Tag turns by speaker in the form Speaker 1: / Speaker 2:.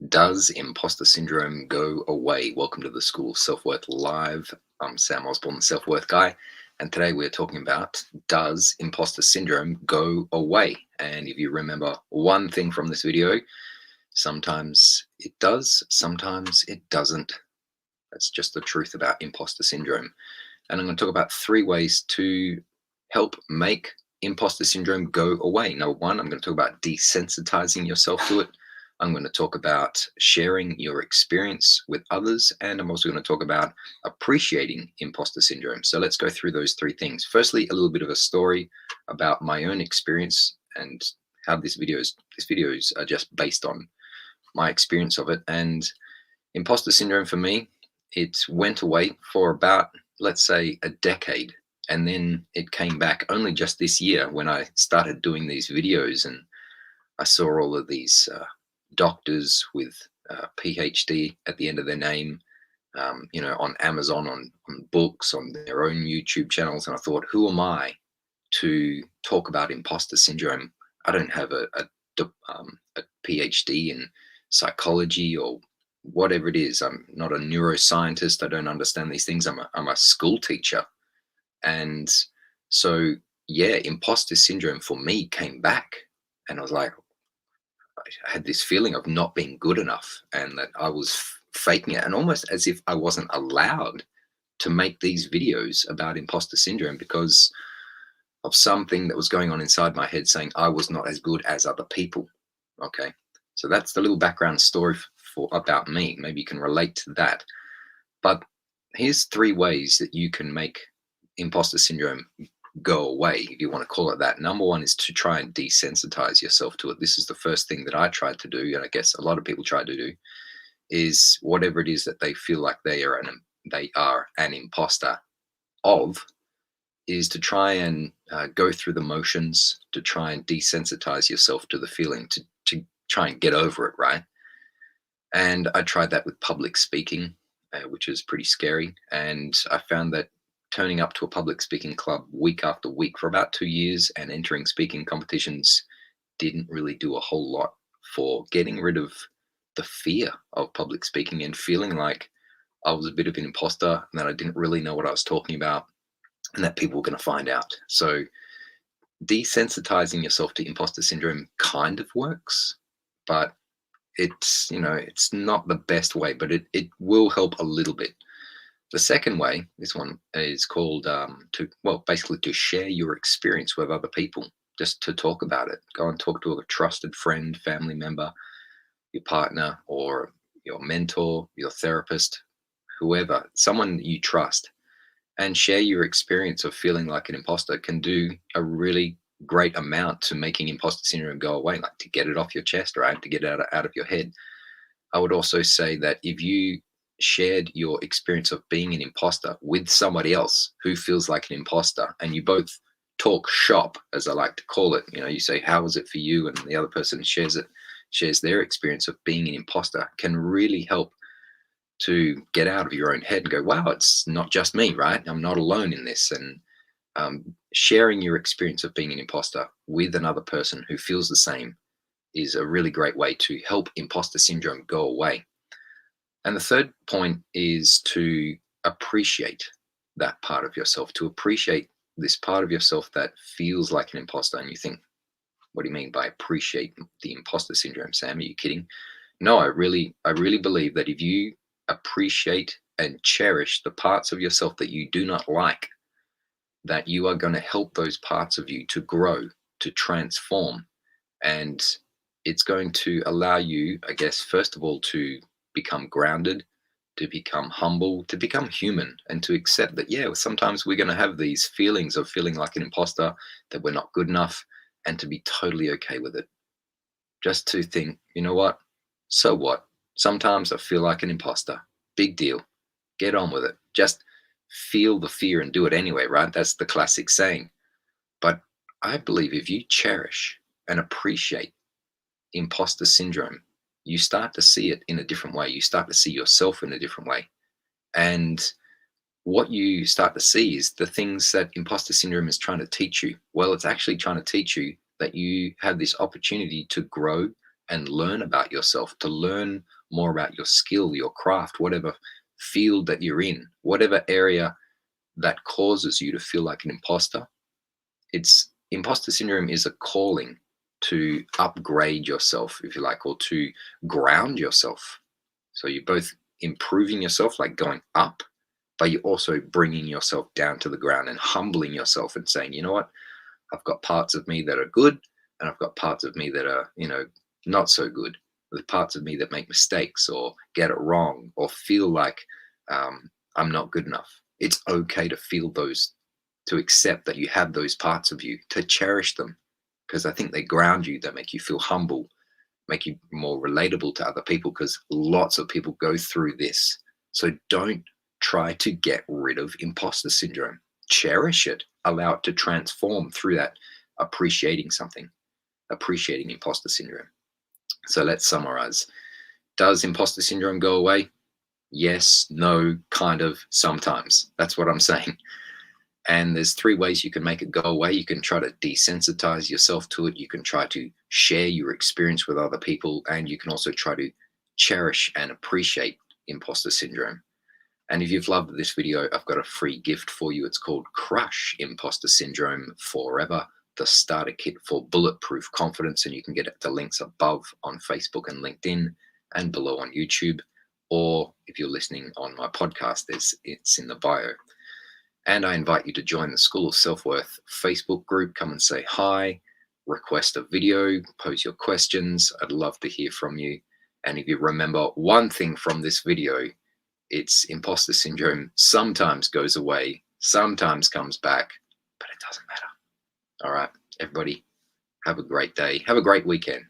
Speaker 1: Does imposter syndrome go away? Welcome to the School of Self-Worth Live. I'm Sam Osborne, the self-worth guy, and today we're talking about, does imposter syndrome go away? And if you remember one thing from this video, sometimes it does, sometimes it doesn't. That's just the truth about imposter syndrome. And I'm going to talk about 3 ways to help make imposter syndrome go away. Number one, I'm going to talk about desensitizing yourself to it. I'm going to talk about sharing your experience with others. And I'm also going to talk about appreciating imposter syndrome. So let's go through those 3 things. Firstly, a little bit of a story about my own experience and how these videos are just based on my experience of it. And imposter syndrome for me, it went away for about, let's say, a decade. And then it came back only just this year when I started doing these videos, and I saw all of these doctors with PhD at the end of their name, on Amazon, on books, on their own YouTube channels. And I thought, who am I to talk about imposter syndrome? I don't have a PhD in psychology or whatever it is. I'm not a neuroscientist. I don't understand these things. I'm a school teacher. And so, yeah, imposter syndrome for me came back. And I was like, I had this feeling of not being good enough and that I was faking it, and almost as if I wasn't allowed to make these videos about imposter syndrome because of something that was going on inside my head saying I was not as good as other people. Okay. So that's the little background story for about me. Maybe you can relate to that. But here's 3 ways that you can make imposter syndrome go away, if you want to call it that. Number one is to try and desensitize yourself to it. This is the first thing that I tried to do, and I guess a lot of people try to do, is whatever it is that they feel like they are an imposter of, is to try and go through the motions, to try and desensitize yourself to the feeling, to try and get over it, right? And I tried that with public speaking, which is pretty scary. And I found that turning up to a public speaking club week after week for about 2 years and entering speaking competitions didn't really do a whole lot for getting rid of the fear of public speaking and feeling like I was a bit of an imposter and that I didn't really know what I was talking about and that people were going to find out. So desensitizing yourself to imposter syndrome kind of works, but it's not the best way, but it will help a little bit. The second way, this one is called basically to share your experience with other people, just to talk about it. Go and talk to a trusted friend, family member, your partner, or your mentor, your therapist, whoever, someone you trust, and share your experience of feeling like an imposter can do a really great amount to making imposter syndrome go away, like to get it off your chest, right? To get it out of your head. I would also say that if you shared your experience of being an imposter with somebody else who feels like an imposter, and you both talk shop, as I like to call it, you say, how was it for you? And the other person shares their experience of being an imposter, can really help to get out of your own head and go, wow, it's not just me, right? I'm not alone in this. And sharing your experience of being an imposter with another person who feels the same is a really great way to help imposter syndrome go away. And the third point is to appreciate that part of yourself, to appreciate this part of yourself that feels like an imposter. And you think, what do you mean by appreciate the imposter syndrome, Sam? Are you kidding? No, I really believe that if you appreciate and cherish the parts of yourself that you do not like, that you are going to help those parts of you to grow, to transform. And it's going to allow you, I guess, first of all, to become grounded, to become humble, to become human, and to accept that, yeah, sometimes we're going to have these feelings of feeling like an imposter, that we're not good enough, and to be totally okay with it. Just to think, you know what? So what? Sometimes I feel like an imposter. Big deal. Get on with it. Just feel the fear and do it anyway, right? That's the classic saying. But I believe if you cherish and appreciate imposter syndrome, you start to see it in a different way. You start to see yourself in a different way. And what you start to see is the things that imposter syndrome is trying to teach you. Well, it's actually trying to teach you that you have this opportunity to grow, and learn about yourself, to learn more about your skill, your craft, whatever field that you're in, whatever area that causes you to feel like an imposter. It's imposter syndrome is a calling to upgrade yourself, if you like, or to ground yourself. So you're both improving yourself, like going up, but you're also bringing yourself down to the ground and humbling yourself and saying, you know what, I've got parts of me that are good, and I've got parts of me that are, not so good. The parts of me that make mistakes or get it wrong or feel like I'm not good enough. It's okay to feel those, to accept that you have those parts of you, to cherish them, because I think they ground you, they make you feel humble, make you more relatable to other people, because lots of people go through this. So don't try to get rid of imposter syndrome. Cherish it, allow it to transform through that appreciating something, appreciating imposter syndrome. So let's summarize. Does imposter syndrome go away? Yes, no, kind of, sometimes. That's what I'm saying. And there's three ways you can make it go away. You can try to desensitize yourself to it. You can try to share your experience with other people. And you can also try to cherish and appreciate imposter syndrome. And if you've loved this video, I've got a free gift for you. It's called Crush Imposter Syndrome Forever, the starter kit for bulletproof confidence. And you can get the links above on Facebook and LinkedIn and below on YouTube. Or if you're listening on my podcast, it's in the bio. And I invite you to join the School of Self-Worth Facebook group. Come and say hi, request a video, pose your questions. I'd love to hear from you. And if you remember one thing from this video, it's imposter syndrome sometimes goes away, sometimes comes back, but it doesn't matter. All right, everybody, have a great day. Have a great weekend.